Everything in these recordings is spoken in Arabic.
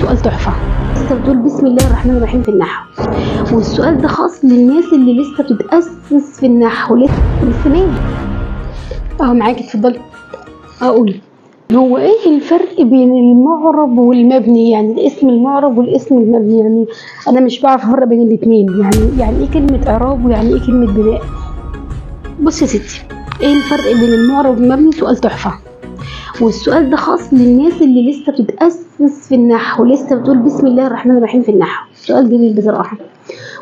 سؤال تحفة. لسه بتقول بسم الله الرحمن الرحيم في النحو، والسؤال ده خاص للناس اللي لسه بتتأسس في النحو، لسه مين؟ معاكي اتفضلي. قولي. هو ايه الفرق بين المعرب والمبني؟ يعني الاسم المعرب والاسم المبني، يعني انا مش بعرف افرق بين الاتنين. يعني ايه كلمة اعراب ويعني ايه كلمة بناء؟ بصي يا ستي، ايه الفرق بين المعرب والمبني؟ سؤال تحفة، والسؤال ده خاص للناس اللي لسه بتتأسس في النحو، لسه بتقول بسم الله الرحمن الرحيم في النحو. سؤال جميل بصراحة.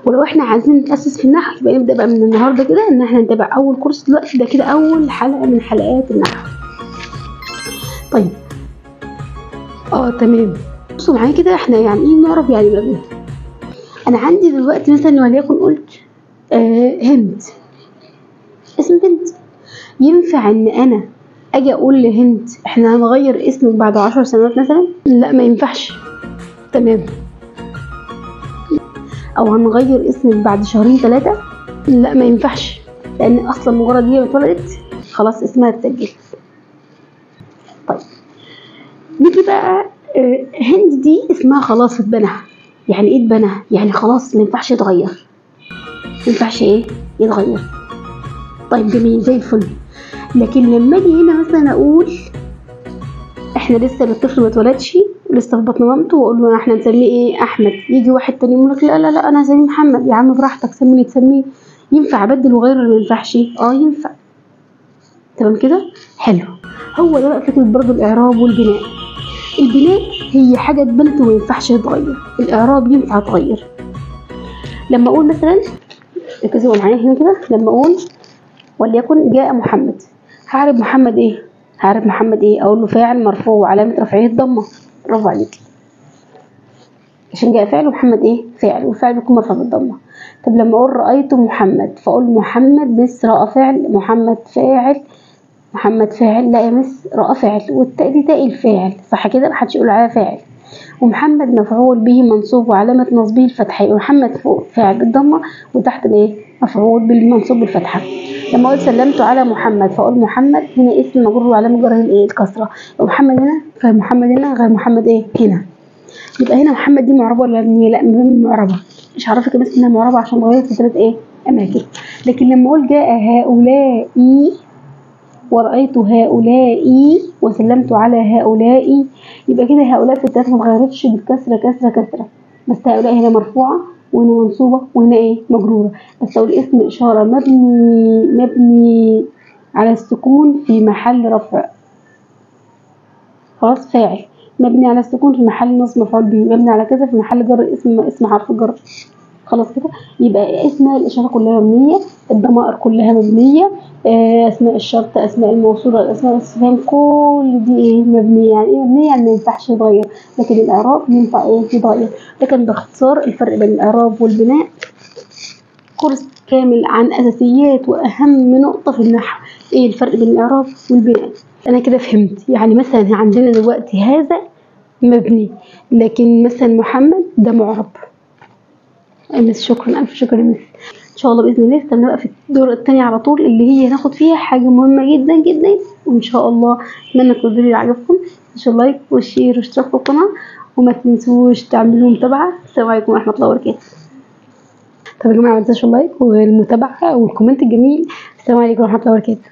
ولو احنا عايزين نتأسس في النحو يبقى نبدأ بقى من النهاردة كده، ان احنا نتابع اول كورس دلوقتي، ده كده اول حلقة من حلقات النحو. طيب تمام. بصوا معايا كده، احنا يعني ايه معرب يعني مبني. انا عندي دلوقتي مثلا وليكن قلت هند، اسم بنت. ينفع ان انا اجي اقول لهند احنا هنغير اسمك بعد 10 سنوات مثلا؟ لا، ما ينفعش. تمام. او هنغير اسمك بعد شهرين 3؟ لا، ما ينفعش، لان اصلا مجرد هي اتولدت خلاص اسمها اتسجل. طيب نيجي بقى، هند دي اسمها خلاص اتبنى. يعني ايه اتبنى؟ يعني خلاص ما ينفعش يتغير. ما ينفعش ايه؟ يتغير. طيب جميل زي الفل. لكن لما اجي هنا مثلا اقول احنا لسه الطفل ما اتولدش لسه في بطن مامته، واقول له احنا نسميه ايه؟ احمد. يجي واحد تاني يقول لك لا لا لا انا هسميه محمد. يا عم براحتك، سميه تسميه. ينفع ابدل وغير ولا ما ينفعش؟ ينفع. تمام كده، حلو. هو ده بقى فكره برضه الاعراب والبناء. البناء هي حاجه اتبنت وما ينفعش تتغير، الاعراب ينفع يتغير. لما اقول مثلا، ركزوا معايا هنا كده، لما اقول وليكن جاء محمد، هعرب محمد ايه؟ هعرب محمد ايه؟ اقول له فاعل مرفوع وعلامه رفعه الضمه. برافو عليكي، عشان جاء فعل ومحمد ايه؟ فاعل، والفاعل بيكون مرفوع بالضمه. طب لما اقول رايت محمد، فاقول محمد مس راى فعل، محمد فاعل، محمد فاعل. لا يا مس راى فاعل، والتاء دي تاء الفاعل، صح كده؟ محدش يقول عليها فاعل. ومحمد مفعول به منصوب وعلامه نصبه الفتحه، ومحمد فوق فاعل بالضمه وتحت الايه؟ مفعول بالمنصوب بالفتحه. لما اقول سلمت على محمد، فاقول محمد هنا اسم مجرور وعلامه جره الايه؟ الكسره. ومحمد هنا غير محمد هنا غير محمد ايه؟ هنا. يبقى هنا محمد دي معربه ولا مبنيه؟ لا، معربه. مش عارفه بس انها معربه عشان غيرت في 3 ايه؟ اماكن. لكن لما اقول جاء هؤلاء ورأيت هؤلاء وسلمت على هؤلاء، يبقى كده هؤلاء في الثلاثة ما اتغيرتش بالكسرة كسرة كسرة، بس هؤلاء هنا مرفوعة وهنا منصوبة وهنا ايه؟ مجرورة. بس اقول اسم إشارة مبني على السكون في محل رفع، خلاص فاعل مبني على السكون في محل نصب مفعول به، مبني على كذا في محل جر اسم حرف جر. خلاص كده، يبقى اسماء الإشارة كلها مبنية، الضمائر كلها مبنية، أسماء الشرط، أسماء الموصولة، أسماء الاستفهام، كل دي إيه؟ مبنية. يعني إيه مبنية؟ يعني ما ينفعش يتغير، لكن الإعراب ينفع إيه؟ يتغير. لكن باختصار الفرق بين الإعراب والبناء، كورس كامل عن أساسيات وأهم نقطة في النحو. إيه الفرق بين الإعراب والبناء؟ أنا كده فهمت. يعني مثلا عندنا دلوقتي هذا مبني، لكن مثلا محمد ده معرب. مس شكرا، ألف شكرا يا مس. إن شاء الله بإذن الله استنى بقى في الدورة التانية على طول، اللي هي هناخد فيها حاجة مهمة جدا جدا، وإن شاء الله أتمنى تكون الفيديو عجبكم. تنسوا اللايك والشير واشتراك في القناة، وما تنسوش تعملوا متابعة. السلام عليكم ورحمة الله وبركاته. طب يا جماعة ما تنسوش اللايك والمتابعة والكومنت الجميل. السلام عليكم ورحمة الله وبركاته.